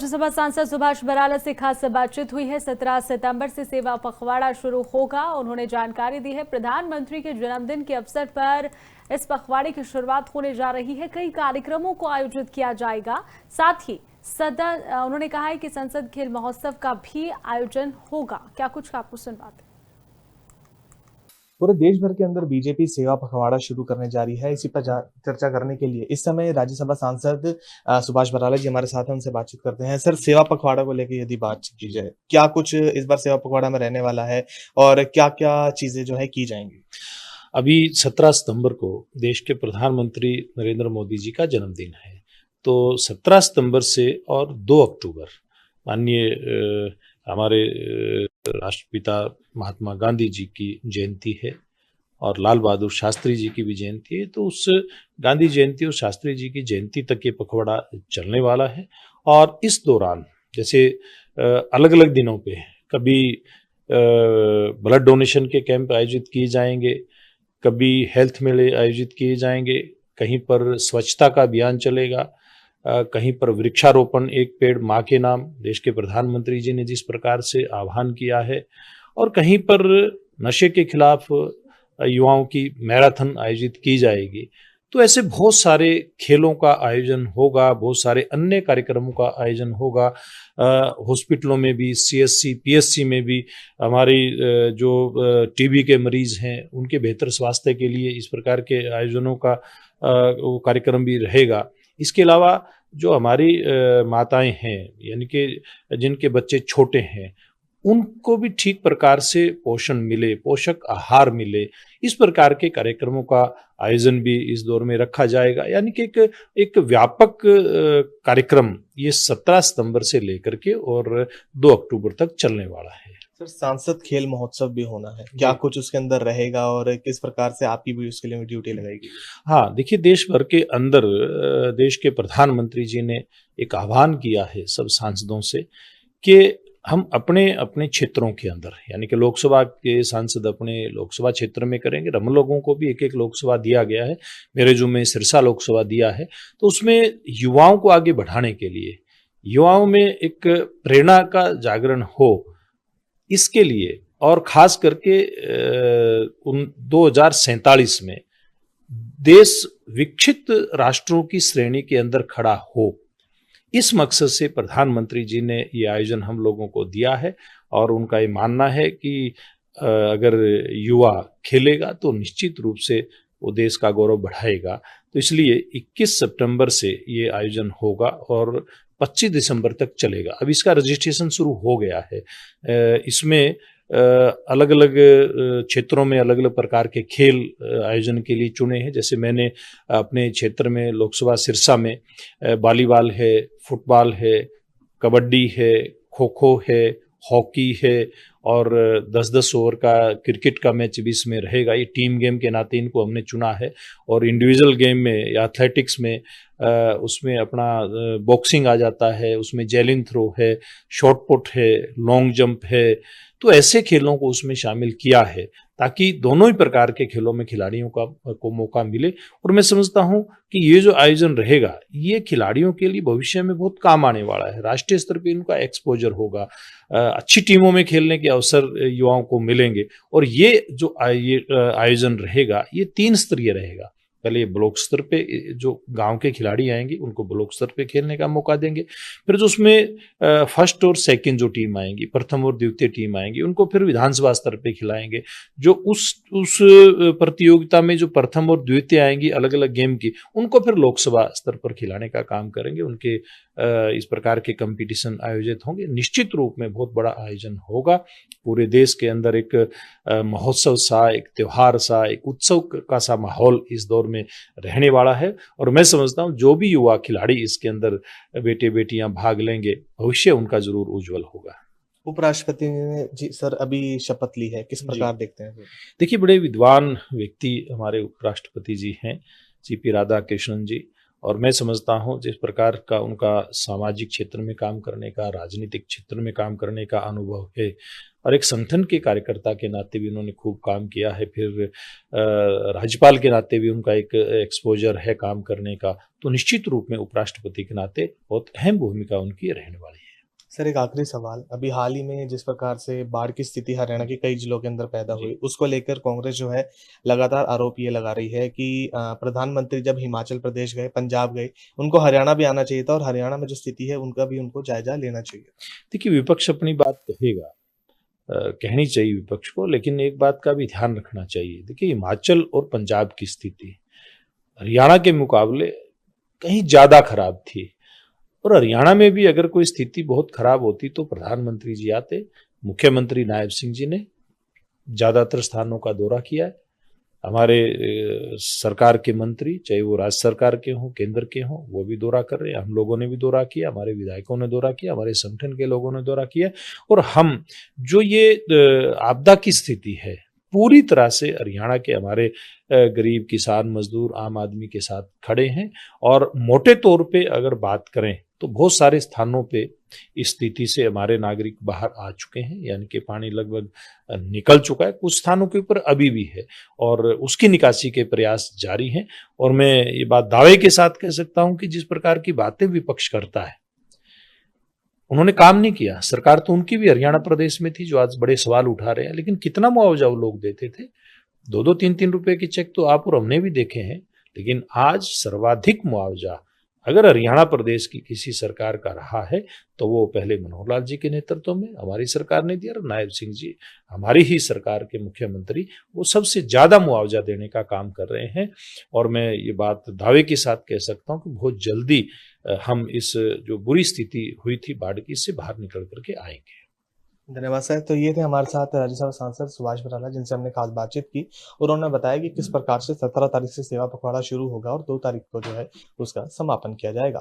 राज्यसभा सांसद सुभाष बराला से खास बातचीत हुई है। 17 सितंबर से सेवा पखवाड़ा शुरू होगा। उन्होंने जानकारी दी है प्रधानमंत्री के जन्मदिन के अवसर पर इस पखवाड़े की शुरुआत होने जा रही है। कई कार्यक्रमों को आयोजित किया जाएगा। साथ ही उन्होंने कहा है कि संसद खेल महोत्सव का भी आयोजन होगा। क्या कुछ आपको सुनवाते हैं। पूरे देश भर के अंदर बीजेपी सेवा पखवाड़ा शुरू करने जा रही है। इसी पर चर्चा करने के लिए इस समय राज्यसभा सांसद सुभाष बराला जी हमारे साथ हैं, उनसे बातचीत करते हैं। सर, सेवा पखवाड़ा को लेकर यदि बातचीत की जाए, क्या कुछ इस बार सेवा पखवाड़ा में रहने वाला है और क्या क्या चीजें जो है की जाएंगी? अभी 17 सितंबर को देश के प्रधानमंत्री नरेंद्र मोदी जी का जन्मदिन है, तो 17 सितंबर से और 2 अक्टूबर माननीय हमारे राष्ट्रपिता महात्मा गांधी जी की जयंती है और लाल बहादुर शास्त्री जी की भी जयंती है। तो उस गांधी जयंती और शास्त्री जी की जयंती तक ये पखवाड़ा चलने वाला है। और इस दौरान जैसे अलग अलग दिनों पे कभी ब्लड डोनेशन के कैंप आयोजित किए जाएंगे, कभी हेल्थ मेले आयोजित किए जाएंगे, कहीं पर स्वच्छता का अभियान चलेगा, कहीं पर वृक्षारोपण, एक पेड़ माँ के नाम देश के प्रधानमंत्री जी ने जिस प्रकार से आह्वान किया है, और कहीं पर नशे के खिलाफ युवाओं की मैराथन आयोजित की जाएगी। तो ऐसे बहुत सारे खेलों का आयोजन होगा, बहुत सारे अन्य कार्यक्रमों का आयोजन होगा। हॉस्पिटलों में भी, सीएससी पीएससी में भी हमारी जो टीबी के मरीज हैं उनके बेहतर स्वास्थ्य के लिए इस प्रकार के आयोजनों का वो कार्यक्रम भी रहेगा। इसके अलावा जो हमारी माताएं हैं, यानी कि जिनके बच्चे छोटे हैं, उनको भी ठीक प्रकार से पोषण मिले, पोषक आहार मिले, इस प्रकार के कार्यक्रमों का आयोजन भी इस दौर में रखा जाएगा। यानी कि एक व्यापक कार्यक्रम ये 17 सितंबर से लेकर के और 2 अक्टूबर तक चलने वाला है। सर, सांसद खेल महोत्सव भी होना है, क्या कुछ उसके अंदर रहेगा और किस प्रकार से आपकी भी उसके लिए ड्यूटी लगाएगी? हाँ, देखिए, देश भर के अंदर देश के प्रधानमंत्री जी ने एक आह्वान किया है सब सांसदों से कि हम अपने अपने क्षेत्रों के अंदर, यानी कि लोकसभा के सांसद अपने लोकसभा क्षेत्र में करेंगे। हम लोगों को भी एक एक लोकसभा दिया गया है, मेरे जो में सिरसा लोकसभा दिया है। तो उसमें युवाओं को आगे बढ़ाने के लिए, युवाओं में एक प्रेरणा का जागरण हो, इसके लिए, और खास करके 2047 में देश विकसित राष्ट्रों की श्रेणी के अंदर खड़ा हो, इस मकसद से प्रधानमंत्री जी ने ये आयोजन हम लोगों को दिया है। और उनका ये मानना है कि अगर युवा खेलेगा तो निश्चित रूप से वो देश का गौरव बढ़ाएगा। तो इसलिए 21 सितंबर से ये आयोजन होगा और 25 दिसंबर तक चलेगा। अब इसका रजिस्ट्रेशन शुरू हो गया है। इसमें अलग अलग क्षेत्रों में अलग अलग प्रकार के खेल आयोजन के लिए चुने हैं। जैसे मैंने अपने क्षेत्र में लोकसभा सिरसा में वॉलीबॉल है, फुटबॉल है, कबड्डी है, खो खो है, हॉकी है और 10-10 ओवर का क्रिकेट का मैच भी इसमें रहेगा। ये टीम गेम के नाते इनको हमने चुना है। और इंडिविजुअल गेम में या एथलेटिक्स में उसमें अपना बॉक्सिंग आ जाता है, उसमें जेवलिन थ्रो है, शॉट पुट है, लॉन्ग जंप है। तो ऐसे खेलों को उसमें शामिल किया है ताकि दोनों ही प्रकार के खेलों में खिलाड़ियों को मौका मिले। और मैं समझता हूं कि ये जो आयोजन रहेगा ये खिलाड़ियों के लिए भविष्य में बहुत काम आने वाला है। राष्ट्रीय स्तर पे इनका एक्सपोजर होगा, अच्छी टीमों में खेलने के अवसर युवाओं को मिलेंगे। और ये जो आयोजन रहेगा ये 3 स्तरीय रहेगा। पहले ब्लॉक स्तर पे जो गांव के खिलाड़ी आएंगे उनको ब्लॉक स्तर पे खेलने का मौका देंगे। फिर जो उसमें फर्स्ट और सेकंड जो टीम आएंगी, प्रथम और द्वितीय टीम आएंगी, उनको फिर विधानसभा स्तर पे खिलाएंगे। जो उस प्रतियोगिता में जो प्रथम और द्वितीय आएंगी अलग अलग गेम की, उनको फिर लोकसभा स्तर पर खिलाने का काम करेंगे। उनके इस प्रकार के कंपटीशन आयोजित होंगे। निश्चित रूप में बहुत बड़ा आयोजन होगा। पूरे देश के अंदर एक महोत्सव सा, एक त्योहार सा, एक उत्सव का सा माहौल इस दौर में रहने वाला है। और मैं समझता हूं जो भी युवा खिलाड़ी इसके अंदर बेटे बेटियां भाग लेंगे, भविष्य उनका जरूर उज्जवल होगा। उपराष्ट्रपति ने जी सर अभी शपथ ली है, किस प्रकार देखते हैं? देखिए, बड़े विद्वान व्यक्ति हमारे उपराष्ट्रपति जी हैं, सीपी राधाकृष्णन जी। और मैं समझता हूँ जिस प्रकार का उनका सामाजिक क्षेत्र में काम करने का, राजनीतिक क्षेत्र में काम करने का अनुभव है और एक संगठन के कार्यकर्ता के नाते भी उन्होंने खूब काम किया है, फिर राज्यपाल के नाते भी उनका एक एक्सपोजर है काम करने का, तो निश्चित रूप में उपराष्ट्रपति के नाते बहुत अहम भूमिका उनकी रहने वाली है। सर एक आखिरी सवाल, अभी हाल ही में जिस प्रकार से बाढ़ की स्थिति हरियाणा के कई जिलों के अंदर पैदा हुई, उसको लेकर कांग्रेस जो है लगातार आरोप ये लगा रही है कि प्रधानमंत्री जब हिमाचल प्रदेश गए, पंजाब गए, उनको हरियाणा भी आना चाहिए था और हरियाणा में जो स्थिति है उनका भी उनको जायजा लेना चाहिए। देखिए, विपक्ष अपनी बात कहेगा, कहनी चाहिए विपक्ष को, लेकिन एक बात का भी ध्यान रखना चाहिए। देखिए, हिमाचल और पंजाब की स्थिति हरियाणा के मुकाबले कहीं ज्यादा खराब थी और हरियाणा में भी अगर कोई स्थिति बहुत खराब होती तो प्रधानमंत्री जी आते। मुख्यमंत्री नायब सिंह जी ने ज्यादातर स्थानों का दौरा किया है। हमारे सरकार के मंत्री, चाहे वो राज्य सरकार के हों, केंद्र के हों, वो भी दौरा कर रहे हैं। हम लोगों ने भी दौरा किया, हमारे विधायकों ने दौरा किया, हमारे संगठन के लोगों ने दौरा किया और हम जो ये आपदा की स्थिति है पूरी तरह से हरियाणा के हमारे गरीब किसान, मजदूर, आम आदमी के साथ खड़े हैं और मोटे तौर पे अगर बात करें तो बहुत सारे स्थानों पे इस स्थिति से हमारे नागरिक बाहर आ चुके हैं, यानी कि पानी लगभग निकल चुका है। कुछ स्थानों के ऊपर अभी भी है और उसकी निकासी के प्रयास जारी हैं और मैं ये बात दावे के साथ कह सकता हूं कि जिस प्रकार की बातें विपक्ष करता है, उन्होंने काम नहीं किया। सरकार तो उनकी भी हरियाणा प्रदेश में थी जो आज बड़े सवाल उठा रहे हैं, लेकिन कितना मुआवजा वो लोग देते थे? 2-2, 3-3 रुपए के चेक तो आप और हमने भी देखे हैं, लेकिन आज सर्वाधिक मुआवजा अगर हरियाणा प्रदेश की किसी सरकार का रहा है तो वो पहले मनोहर लाल जी के नेतृत्व में हमारी सरकार ने दिया और नायब सिंह जी, हमारी ही सरकार के मुख्यमंत्री, वो सबसे ज्यादा मुआवजा देने का काम कर रहे हैं। और मैं ये बात दावे के साथ कह सकता हूं कि बहुत जल्दी हम इस जो बुरी स्थिति हुई थी बाढ़ की, इससे बाहर निकल करके आएंगे। धन्यवाद सर। तो ये थे हमारे साथ राज्यसभा सांसद सुभाष बराला, जिनसे हमने खास बातचीत की और उन्होंने बताया कि किस प्रकार से 17 तारीख से सेवा पखवाड़ा शुरू होगा और 2 तारीख को जो है उसका समापन किया जाएगा।